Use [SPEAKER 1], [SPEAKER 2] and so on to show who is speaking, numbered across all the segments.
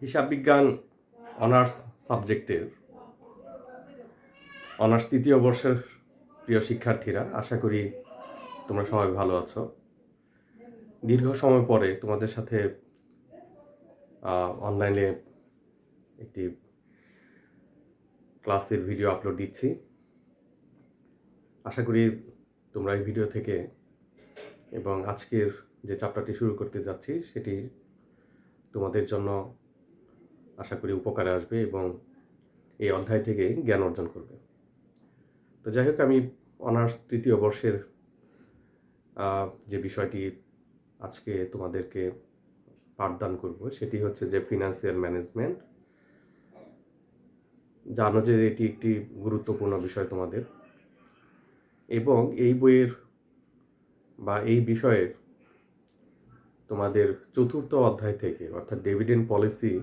[SPEAKER 1] হিসাব বিজ্ঞান অনার্স সাবজেক্টের অনার্স তৃতীয় বর্ষের প্রিয় শিক্ষার্থীরা, আশা করি তোমরা সবাই ভালো আছো। দীর্ঘ সময় পরে তোমাদের সাথে অনলাইনে একটি ক্লাসের ভিডিও আপলোড দিচ্ছি। আশা করি তোমরা এই ভিডিও থেকে এবং আজকের যে চ্যাপ্টারটি শুরু করতে যাচ্ছি সেটি তোমাদের জন্য আশা করি উপকারে আসবে এবং এই অধ্যায় থেকে জ্ঞান অর্জন করবে। তো যাই হোক, আমি অনার্স তৃতীয় বর্ষের যে বিষয়টি আজকে তোমাদেরকে পাঠদান করব সেটি হচ্ছে যে ফিনান্সিয়াল ম্যানেজমেন্ট। জানো যে এটি একটি গুরুত্বপূর্ণ বিষয় তোমাদের, এবং এই বইয়ের বা এই বিষয়ের তোমাদের চতুর্থ অধ্যায় থেকে অর্থাৎ ডিভিডেন্ড পলিসি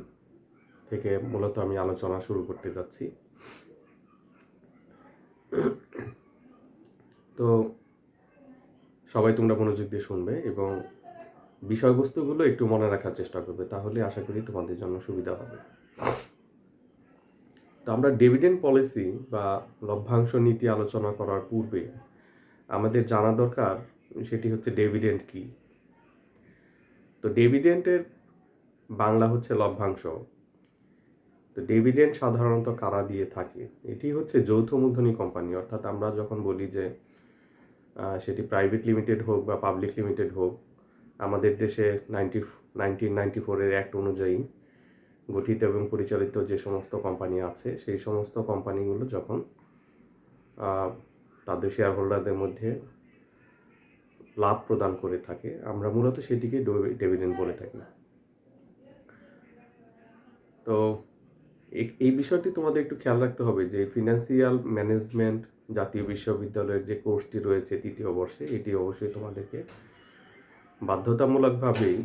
[SPEAKER 1] থেকে মূলত আমি আলোচনা শুরু করতে যাচ্ছি। তো সবাই তোমরা মনোযোগ দিয়ে শুনবে এবং বিষয়বস্তুগুলো একটু মনে রাখার চেষ্টা করবে, তাহলে আশা করি তোমাদের জন্য সুবিধা হবে। তো আমরা ডিভিডেন্ড পলিসি বা লভ্যাংশ নীতি আলোচনা করার পূর্বে আমাদের জানা দরকার সেটি হচ্ছে ডিভিডেন্ড কি। তো ডিভিডেন্ডের বাংলা হচ্ছে লভ্যাংশ। তো ডিভিডেন্ড সাধারণত কারা দিয়ে থাকে? এটি হচ্ছে যৌথ মূলধনী কোম্পানি, অর্থাৎ আমরা যখন বলি যে সেটি প্রাইভেট লিমিটেড হোক বা পাবলিক লিমিটেড হোক, আমাদের দেশে 1994 অ্যাক্ট অনুযায়ী গঠিত এবং পরিচালিত যে সমস্ত কোম্পানি আছে সেই সমস্ত কোম্পানিগুলো যখন তাদের শেয়ার হোল্ডারদের মধ্যে লাভ প্রদান করে থাকে, আমরা মূলত সেটিকে ডিভিডেন্ড বলে থাকি। তো এই বিষয়টি তোমাদের একটু খেয়াল রাখতে হবে যে ফিনান্সিয়াল ম্যানেজমেন্ট জাতীয় বিশ্ববিদ্যালয়ের যে কোর্সটি রয়েছে তৃতীয় বর্ষে, এটি অবশ্যই তোমাদেরকে বাধ্যতামূলকভাবেই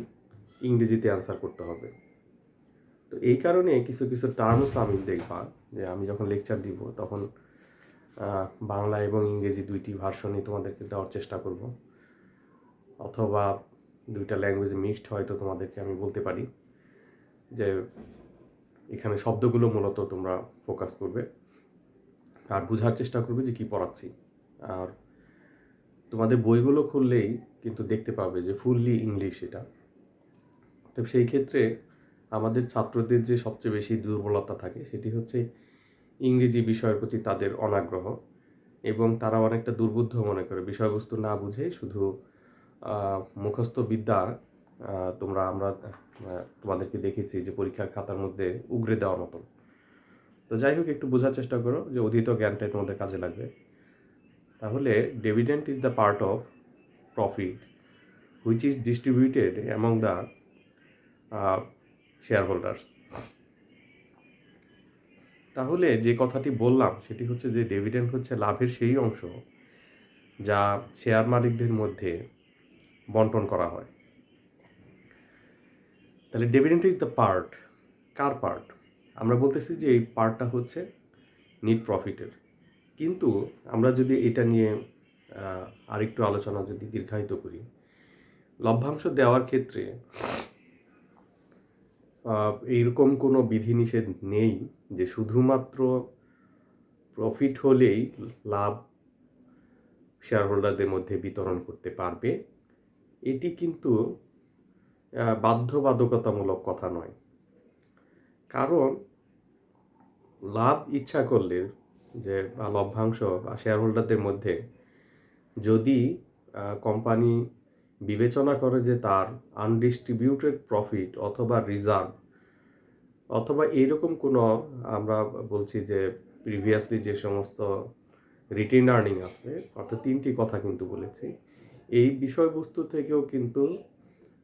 [SPEAKER 1] ইংরেজিতে অ্যান্সার করতে হবে। তো এই কারণে কিছু কিছু টার্মস আমি দেখবা যে আমি যখন লেকচার দিব তখন বাংলা এবং ইংরেজি দুইটি ভার্সনই তোমাদেরকে দেওয়ার চেষ্টা করব, অথবা দুইটা ল্যাঙ্গুয়েজ মিক্সড হয়তো তোমাদেরকে আমি বলতে পারি যে এখানে শব্দগুলো মূলত তোমরা ফোকাস করবে আর বোঝার চেষ্টা করবে যে কি পড়াচ্ছি। আর তোমাদের বইগুলো খুললেই কিন্তু দেখতে পাবে যে ফুললি ইংলিশ এটা। তো সেই ক্ষেত্রে আমাদের ছাত্রদের যে সবচেয়ে বেশি দুর্বলতা থাকে সেটি হচ্ছে ইংরেজি বিষয়ের প্রতি তাদের অনাগ্রহ, এবং তারা অনেকটা দুর্বুদ্ধ মনে করে, বিষয়বস্তু না বুঝে শুধু মুখস্থ বিদ্যা আমরা তোমাদেরকে দেখেছি যে পরীক্ষার খাতার মধ্যে উগরে দেওয়ার মতন। তো যাই হোক, একটু বোঝার চেষ্টা করো যে অধীত জ্ঞানটাই তোমাদের কাজে লাগবে। তাহলে dividend is the part of profit which is distributed among the share holders. তাহলে যে কথাটি বললাম সেটি হচ্ছে যে ডিভিডেন্ড হচ্ছে লাভের সেই অংশ যা শেয়ার মালিকদের মধ্যে বন্টন করা হয়। তাহলে dividend is the part, car part? আমরা বলতেছি যে এই পার্টটা হচ্ছে নেট প্রফিটের। কিন্তু আমরা যদি এটা নিয়ে আরেকটু আলোচনা যদি দীর্ঘায়িত করি, লভ্যাংশ দেওয়ার ক্ষেত্রে এইরকম কোনো বিধিনিষেধ নেই যে শুধুমাত্র প্রফিট হলেই লাভ শেয়ার হোল্ডারদের মধ্যে বিতরণ করতে পারবে। এটি কিন্তু বাধ্যবাধকতামূলক কথা নয়, কারণ লাভ ইচ্ছা করলে যে লভ্যাংশ বা শেয়ার হোল্ডারদের মধ্যে যদি কোম্পানি বিবেচনা করে যে তার আনডিস্ট্রিবিউটেড প্রফিট অথবা রিজার্ভ অথবা এইরকম কোনো, আমরা বলছি যে প্রিভিয়াসলি যে সমস্ত রিটেন আর্নিং আছে, অর্থাৎ তিনটি কথা কিন্তু বলেছি, এই বিষয়বস্তু থেকেও কিন্তু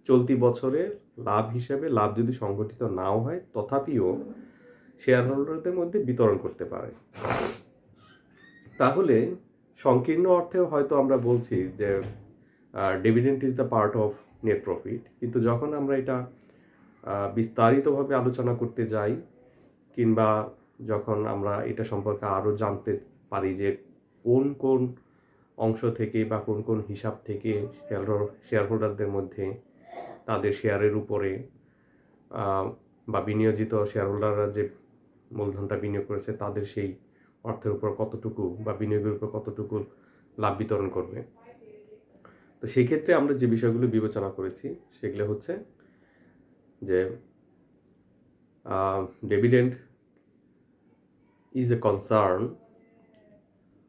[SPEAKER 1] চলতি বছরের লাভ হিসেবে লাভ যদি সংগঠিত নাও হয় তথাপিও শেয়ার হোল্ডারদের মধ্যে বিতরণ করতে পারে। তাহলে সংকীর্ণ অর্থেও হয়তো আমরা বলছি যে dividend is the part of net profit, কিন্তু যখন আমরা এটা বিস্তারিতভাবে আলোচনা করতে যাই কিংবা যখন আমরা এটা সম্পর্কে আরও জানতে পারি যে কোন কোন অংশ থেকে বা কোন কোন হিসাব থেকে শেয়ার হোল্ডারদের মধ্যে তাদের শেয়ারের উপরে বা বিনিয়োজিত শেয়ারহোল্ডাররা যে মূলধনটা বিনিয়োগ করেছে তাদের সেই অর্থের উপর কতটুকু বা বিনিয়োগের উপর কতটুকু লাভ বিতরণ করবে। তো সেই ক্ষেত্রে আমরা যে বিষয়গুলো বিবেচনা করেছি সেগুলো হচ্ছে যে ডিভিডেন্ড ইজ এ কনসার্ন,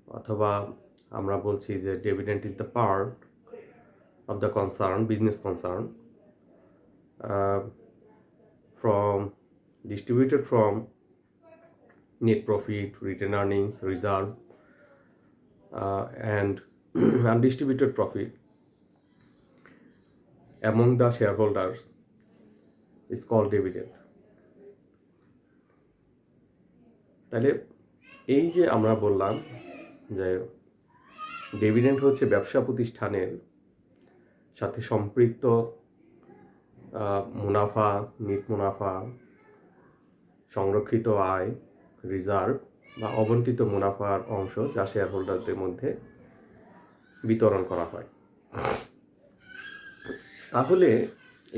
[SPEAKER 1] অথবা আমরা বলছি যে dividend is the part of the concern, business concern, from distributed from net profit, retained earnings, reserve, and undistributed profit among the shareholders is called dividend. তাহলে এই যে আমরা বললাম যে ডিভিডেন্ড হচ্ছে ব্যবসা প্রতিষ্ঠানের সাথে সম্পৃক্ত মুনাফা, নিট মুনাফা, সংরক্ষিত আয়, রিজার্ভ বা অবন্টিত মুনাফার অংশ যা শেয়ার হোল্ডারদের মধ্যে বিতরণ করা হয়। তাহলে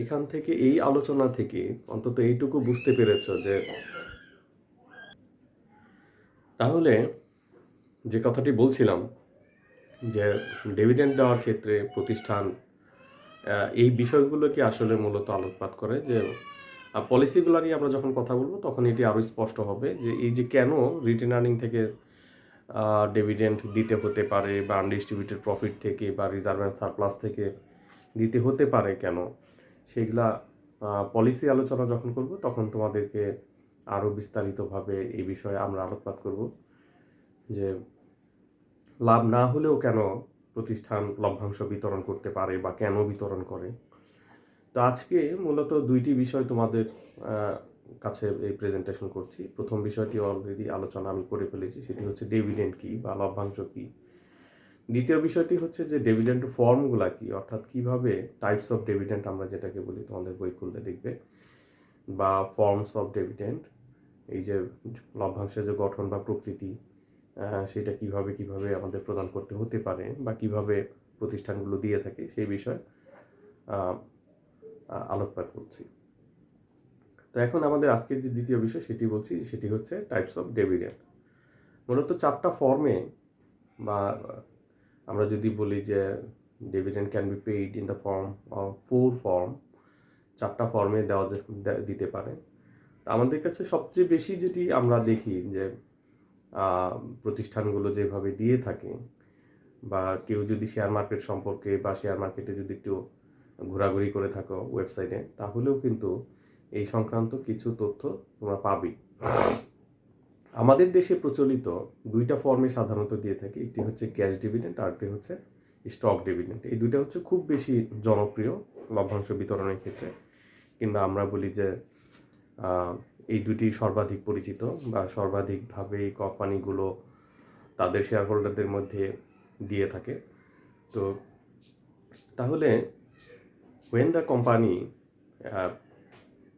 [SPEAKER 1] এখান থেকে এই আলোচনা থেকে অন্তত এইটুকু বুঝতে পেরেছ যে তাহলে যে কথাটি বলছিলাম যে ডিভিডেন্ড দেওয়ার ক্ষেত্রে প্রতিষ্ঠান এই বিষয়গুলোকে আসলে মূলত আলোকপাত করে, যে পলিসিগুলো নিয়ে আমরা যখন কথা বলবো তখন এটি আরও স্পষ্ট হবে যে এই যে কেন রিটেন আর্নিং থেকে ডিভিডেন্ড দিতে হতে পারে বা আনডিস্ট্রিবিউটেড প্রফিট থেকে বা রিজার্ভ অ্যান্ড সারপ্লাস থেকে দিতে হতে পারে কেন, সেগুলা পলিসি আলোচনা যখন করব তখন তোমাদেরকে আরও বিস্তারিতভাবে এই বিষয়ে আমরা আলোকপাত করব যে লাভ না হলেও কেন প্রতিষ্ঠান লভ্যাংশ বিতরণ করতে পারে বা কেন বিতরণ করে। তো আজকে মূলত দুইটি বিষয় তোমাদের কাছে এই প্রেজেন্টেশন করছি। প্রথম বিষয়টি অলরেডি আলোচনা আমি করে ফেলেছি, সেটি হচ্ছে ডিভিডেন্ড কী বা লভ্যাংশ কী। দ্বিতীয় বিষয়টি হচ্ছে যে ডিভিডেন্ড ফর্মগুলা কী, অর্থাৎ কীভাবে টাইপস অফ ডিভিডেন্ড আমরা যেটাকে বলি, তোমাদের বই খুললে দেখবে, বা ফর্মস অফ ডিভিডেন্ড, এই যে লভ্যাংশের যে গঠন বা প্রকৃতি সেটা কিভাবে আমাদের প্রদান করতে হতে পারে বা কিভাবে প্রতিষ্ঠানগুলো দিয়ে থাকে সেই বিষয়ে আলোকপাত করছি। তো এখন আমাদের আজকের যে দ্বিতীয় বিষয় সেটি বলছি, সেটি হচ্ছে টাইপস অফ ডিভিডেন্ড। মূলত চারটা ফর্মে, বা আমরা যদি বলি যে dividend can be paid in the form of 4 form, চারটা ফর্মে দিতে পারে। আমাদের কাছে সবচেয়ে বেশি যেটি আমরা দেখি যে প্রতিষ্ঠানগুলো যেভাবে দিয়ে থাকে, বা কেউ যদি শেয়ার মার্কেট সম্পর্কে বা শেয়ার মার্কেটে যদি একটু ঘোরাঘুরি করে থাকো ওয়েবসাইটে, তাহলেও কিন্তু এই সংক্রান্ত কিছু তথ্য তোমরা পাবেই। আমাদের দেশে প্রচলিত দুইটা ফর্মে সাধারণত দিয়ে থাকে, একটি হচ্ছে ক্যাশ ডিভিডেন্ড আর একটি হচ্ছে স্টক ডিভিডেন্ড। এই দুইটা হচ্ছে খুব বেশি জনপ্রিয় লভ্যাংশ বিতরণের ক্ষেত্রে, কিংবা আমরা বলি যে এই দুটি সর্বাধিক পরিচিত বা সর্বাধিকভাবে এই কোম্পানিগুলো তাদের শেয়ার হোল্ডারদের মধ্যে দিয়ে থাকে। তো তাহলে when the company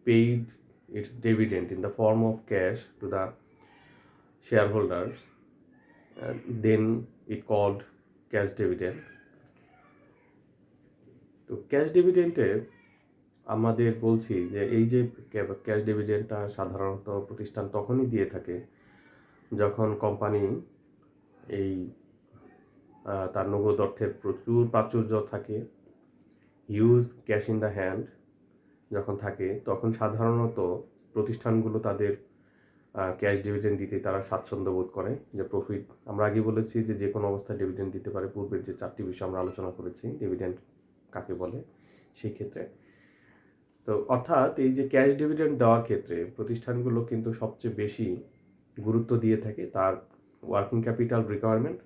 [SPEAKER 1] paid its dividend in the form of cash to the shareholders, then it called cash dividend. তো ক্যাশ ডিভিডেন্ডে আমাদের বলছি যে এই যে ক্যাশ ডিভিডেন্ডটা সাধারণত প্রতিষ্ঠান তখনই দিয়ে থাকে যখন কোম্পানি এই তার নগদ অর্থের প্রচুর প্রাচুর্য থাকে, huge cash in the hand যখন থাকে, তখন সাধারণত প্রতিষ্ঠানগুলো তাদের ক্যাশ ডিভিডেন্ড দিতে তারা স্বাচ্ছন্দ্য বোধ করে। যে প্রফিট, আমরা আগে বলেছি যে কোনো অবস্থায় ডিভিডেন্ড দিতে পারে, পূর্বের যে চারটি বিষয় আমরা আলোচনা করেছি ডিভিডেন্ড কাকে বলে সেই ক্ষেত্রে। তো অর্থাৎ এই যে ক্যাশ ডিভিডেন্ড দেওয়ার ক্ষেত্রে প্রতিষ্ঠানগুলো কিন্তু সবচেয়ে বেশি গুরুত্ব দিয়ে থাকে তার ওয়ার্কিং ক্যাপিটাল রিকোয়ারমেন্ট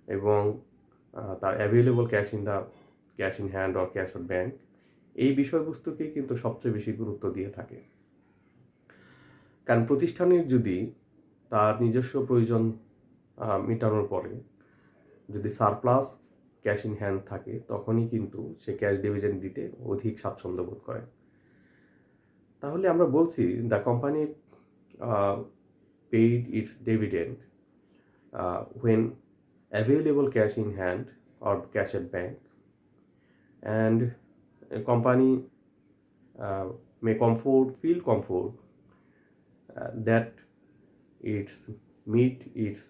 [SPEAKER 1] এবং তার available cash in hand or cash on bank, এই বিষয়বস্তুকেই কিন্তু সবচেয়ে বেশি গুরুত্ব দিয়ে থাকে। কারণ প্রতিষ্ঠানের যদি তার নিজস্ব প্রয়োজন মেটানোর পরে যদি সারপ্লাস ক্যাশ ইন হ্যান্ড থাকে, তখনই কিন্তু সে ক্যাশ ডিভিডেন্ড দিতে অধিক স্বাচ্ছন্দ্য বোধ করে। তাহলে আমরা বলছি the company paid it's dividend when available cash in hand or cash at bank, and a company may feel comfort that it's meet its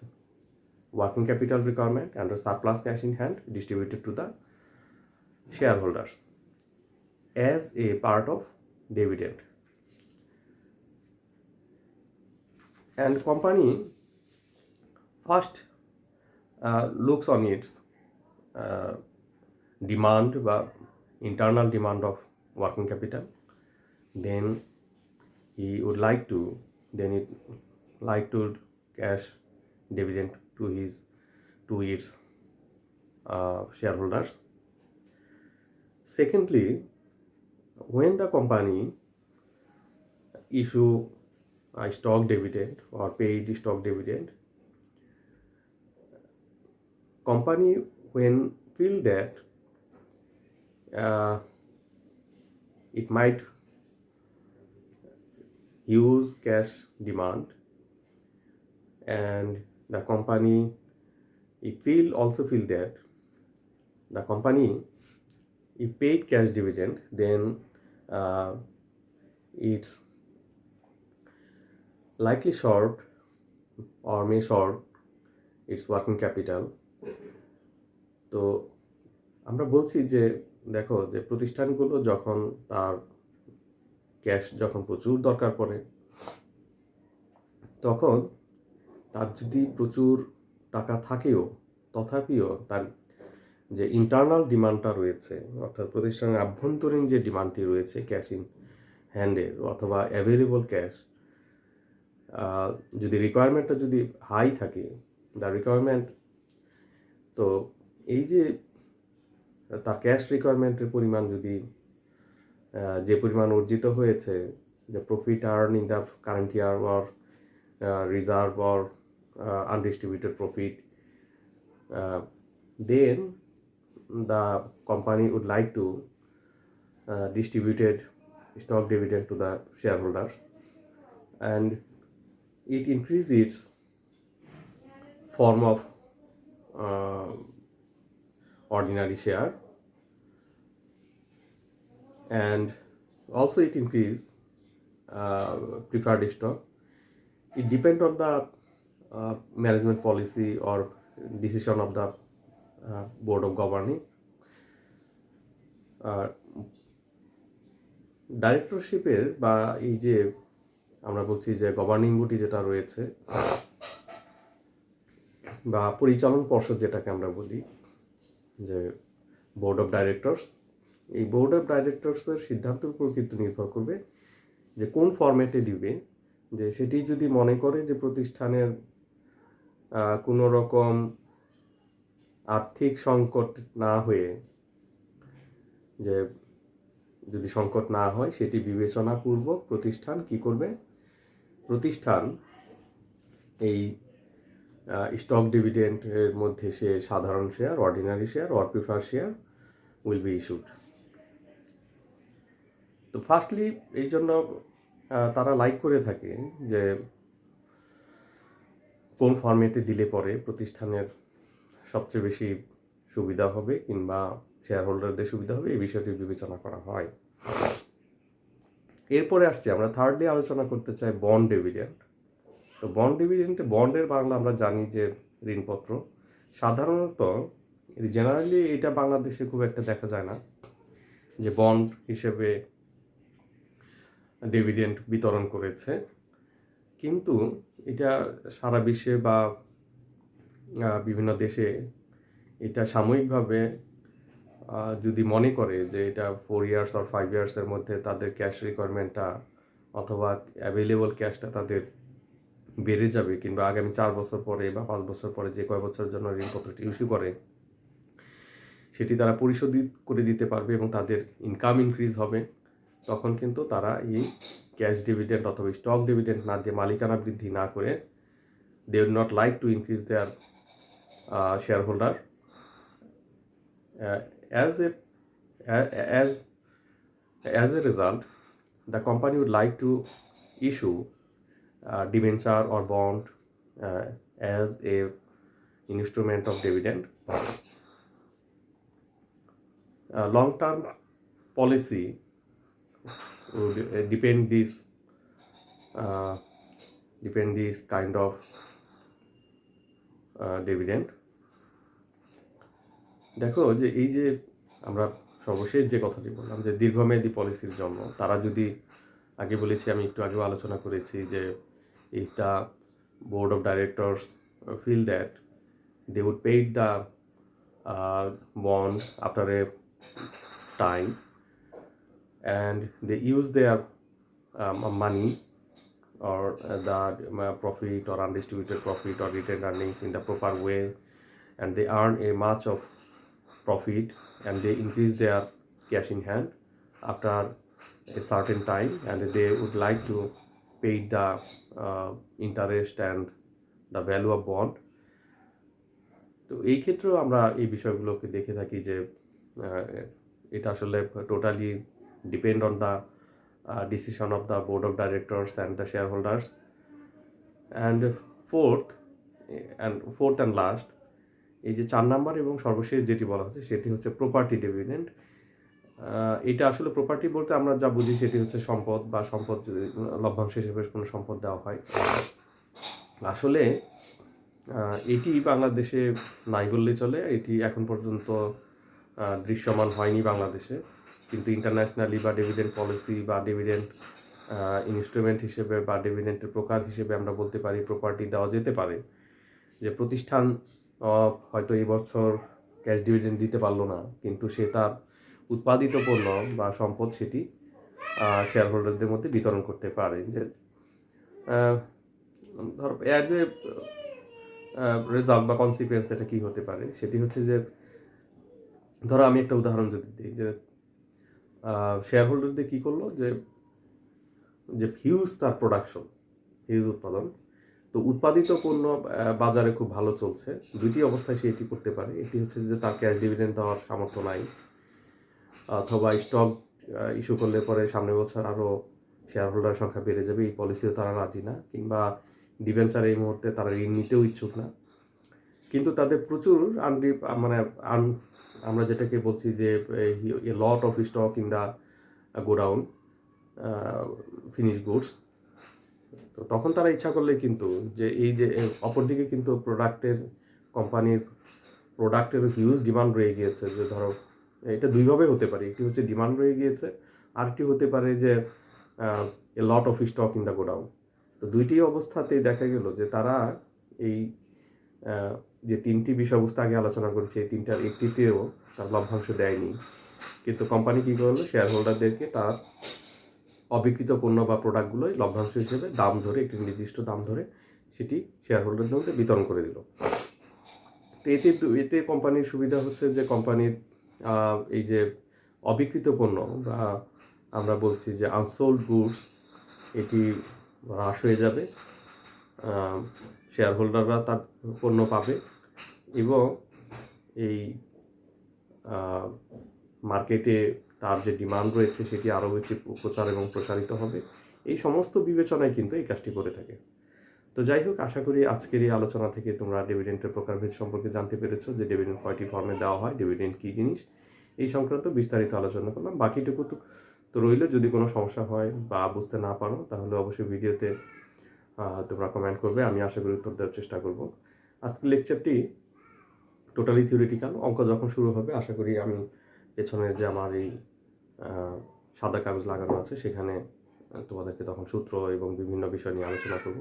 [SPEAKER 1] working capital requirement and a surplus cash in hand distributed to the shareholders as a part of dividend. And company first looks on its demand বা internal demand of working capital, then he would like to cash dividend to its shareholders. Secondly, when the company issue a stock dividend or paid stock dividend, company when feel that it might use cash demand, and the company also feel that the company if paid cash dividend, then it's likely short or may short its working capital. তো আমরা বলছি যে দেখো যে প্রতিষ্ঠানগুলো যখন তার cash যখন প্রচুর দরকার পড়ে, তখন তার যদি প্রচুর টাকা থাকেও তথাপিও তার যে ইন্টারনাল ডিমান্ডটা রয়েছে, অর্থাৎ প্রতিষ্ঠানের আভ্যন্তরীণ যে ডিমান্ডটি রয়েছে ক্যাশ ইন হ্যান্ডের অথবা অ্যাভেলেবল ক্যাশ, যদি রিকোয়ারমেন্টটা যদি হাই থাকে, দ্য রিকোয়ারমেন্ট, তো এই যে তার ক্যাশ রিকোয়ারমেন্টের পরিমাণ যদি যে পরিমাণ অর্জিত হয়েছে, যে profit earn in the current year or reserve or undistributed profit, then the company would like to distributed stock dividend to the shareholders, and it increases its form of ordinary share, and also it increase preferred stock. It depends on the management policy or decision of the board of governing. ডাইরেক্টরশিপের বা এই যে আমরা বলছি যে governing body যেটা রয়েছে বা পরিচালন পর্ষদ যেটাকে আমরা বলি, যে বোর্ড অফ ডাইরেক্টরস, এই বোর্ড অফ ডাইরেক্টরসের সিদ্ধান্তের উপর কিন্তু নির্ভর করবে যে কোন ফরম্যাটে দিবে। যে সেটি যদি মনে করে যে প্রতিষ্ঠানের কোনো রকম আর্থিক সংকট না হয়ে, যে যদি সংকট না হয় সেটি বিবেচনাপূর্বক প্রতিষ্ঠান কি করবে, প্রতিষ্ঠান এই স্টক ডিভিডেন্ডের মধ্যে সে সাধারণ share, ordinary share or prefer share will be issued. তো ফার্স্টলি এই জন্য তারা লাইক করে থাকে যে কোন ফরম্যাটে দিলে পরে প্রতিষ্ঠানের সবচেয়ে বেশি সুবিধা হবে কিংবা শেয়ার হোল্ডারদের সুবিধা হবে, এই বিষয়টি বিবেচনা করা হয়। এরপরে আসছে আমরা থার্ডলি আলোচনা করতে চাই বন্ড ডিভিডেন্ড। তো বন্ড ডিভিডেন্ডে, বন্ডের বাংলা আমরা জানি যে ঋণপত্র। সাধারণত জেনারেলি এটা বাংলাদেশে খুব একটা দেখা যায় না যে বন্ড হিসেবে ডিভিডেন্ড বিতরণ করেছে, কিন্তু এটা সারা বিশ্বে বা বিভিন্ন দেশে এটা সাময়িকভাবে যদি মনে করে যে এটা 4 ইয়ার্স আর 5 ইয়ার্সের মধ্যে তাদের ক্যাশ রিকোয়ারমেন্টটা অথবা অ্যাভেলেবল ক্যাশটা তাদের বেড়ে যাবে, কিংবা আগামী 4 বছর পরে বা 5 বছর পরে যে কয় বছরের জন্য ঋণপত্রটি ইস্যু করে সেটি তারা পরিশোধ করে দিতে পারবে এবং তাদের ইনকাম ইনক্রিজ হবে, তখন কিন্তু তারা এই ক্যাশ ডিভিডেন্ড অথবা স্টক ডিভিডেন্ড না দিয়ে, মালিকানা বৃদ্ধি না করে, they would not like to increase their share holder, as a result the company would like to issue debenture or bond as a instrument of dividend. Long term policy would depend this kind of dividend. দেখো যে এই যে আমরা সর্বশেষ যে কথাটি বললাম যে দীর্ঘমেয়াদী পলিসির জন্য তারা যদি আগে বলেছি, আমি একটু আগেও আলোচনা করেছি যে if the board of directors feel that they would pay the bond after a time and they use their money or the profit or undistributed profit or retained earnings in the proper way, and they earn a much of profit and they increase their cash in hand after a certain time, and they would like to pay the interest and the value of bond. তো এই ক্ষেত্রেও আমরা এই বিষয়গুলোকে দেখে থাকি যে এটা আসলে totally depend on the decision of the board of directors and the share holders. And fourth and last, এই যে 4 নাম্বার এবং সর্বশেষ যেটি বলা হচ্ছে সেটি হচ্ছে প্রপার্টি ডিভিডেন্ড। এটা আসলে প্রপার্টি বলতে আমরা যা বুঝি সেটি হচ্ছে সম্পদ, বা সম্পদ যদি লভ্যাংশ হিসেবে কোনো সম্পদ দেওয়া হয়। আসলে এটি বাংলাদেশে নাই বললেই চলে, এটি এখন পর্যন্ত দৃশ্যমান হয়নি বাংলাদেশে, কিন্তু ইন্টারন্যাশনালি বা ডিভিডেন্ড পলিসি বা ডিভিডেন্ড ইনস্ট্রুমেন্ট হিসেবে বা ডিভিডেন্টের প্রকার হিসেবে আমরা বলতে পারি প্রপার্টি দেওয়া যেতে পারে। যে প্রতিষ্ঠান হয়তো এই বছর ক্যাশ ডিভিডেন্ড দিতে পারলো না, কিন্তু সে তার উৎপাদিত পণ্য বা সম্পদ সেটি শেয়ার হোল্ডারদের মধ্যে বিতরণ করতে পারে। যে ধরো অ্যাজ এ রেজাল্ট বা কনসিকুয়েন্স এটা কী হতে পারে, সেটি হচ্ছে যে ধরো আমি একটা উদাহরণ যদি দিই, যে শেয়ার হোল্ডারদের কী করলো, যে হিউজ তার প্রোডাকশন, হিউজ উৎপাদন, তো উৎপাদিত পণ্য বাজারে খুব ভালো চলছে। দুইটি অবস্থায় সে এটি করতে পারে। এটি হচ্ছে যে তার ক্যাশ ডিভিডেন্ড দেওয়ার সামর্থ্য নাই, অথবা স্টক ইস্যু করলে পরে সামনের বছর আরও শেয়ার হোল্ডার সংখ্যা বেড়ে যাবে, এই পলিসিও তারা রাজি না, কিংবা ডিবেঞ্চার এই মুহূর্তে তারা ঋণ নিতেও ইচ্ছুক না, কিন্তু তাদের প্রচুর আমরা যেটাকে বলছি যে a lot of stock in the godown, finish goods. তো তখন তারা ইচ্ছা করলে কিন্তু যে এই যে অপরদিকে কিন্তু কোম্পানির প্রোডাক্টের হিউজ ডিমান্ড রয়ে গিয়েছে, যে ধরো এটা দুইভাবে হতে পারে, একটি হচ্ছে ডিমান্ড রয়ে গিয়েছে, আরেকটি হতে পারে যে a lot of stock in the godown. তো দুইটি অবস্থাতেই দেখা গেল যে তারা এই যে 3টি বিষয়বস্তু আগে আলোচনা করেছে, এই 3টার একটিতেও তার লভ্যাংশ দেয়নি, কিন্তু কোম্পানি কী করলো, শেয়ার হোল্ডারদেরকে তার অবিকৃত পণ্য বা প্রোডাক্টগুলোই লভ্যাংশ হিসেবে দাম ধরে, একটি নির্দিষ্ট দাম ধরে সেটি শেয়ার হোল্ডারদের মধ্যে বিতরণ করে দিল। তো এতে কোম্পানির সুবিধা হচ্ছে যে কোম্পানির এই যে অবিকৃত পণ্য বা আমরা বলছি যে আনসোল্ড গুডস, এটি হ্রাস হয়ে যাবে, শেয়ার হোল্ডাররা তার পণ্য পাবে এবং এই মার্কেটে তার যে ডিমান্ড রয়েছে সেটি আরও বেশি প্রচার এবং প্রসারিত হবে। এই সমস্ত বিবেচনায় কিন্তু এই কাজটি করে থাকে। তো যাই হোক, আশা করি আজকের এই আলোচনা থেকে তোমরা ডিভিডেন্টের প্রকারভেদ সম্পর্কে জানতে পেরেছো, যে ডিভিডেন্ট কয়টি ফর্মে দেওয়া হয়, ডিভিডেন্ট কী জিনিস, এই সংক্রান্ত বিস্তারিত আলোচনা করলাম। বাকিটুকু তো রইল, যদি কোনো সমস্যা হয় বা বুঝতে না পারো তাহলে অবশ্যই ভিডিওতে তোমরা কমেন্ট করবে, আমি আশা করি উত্তর দেওয়ার চেষ্টা করব। আজকের লেকচারটি টোটালি থিওরিটিক্যাল, অঙ্ক যখন শুরু হবে আশা করি আমি পেছনের যে আমার এই সাদা কাগজ লাগানো আছে সেখানে তোমাদেরকে তখন সূত্র এবং বিভিন্ন বিষয় নিয়ে আলোচনা করব।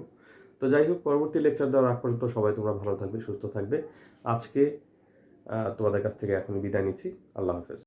[SPEAKER 1] তো যাই হোক, পরবর্তী লেকচার দেওয়ার আগ পর্যন্ত সবাই তোমরা ভালো থাকবে, সুস্থ থাকবে। আজকে তোমাদের কাছ থেকে এখন বিদায় নিচ্ছি। আল্লাহ হাফেজ।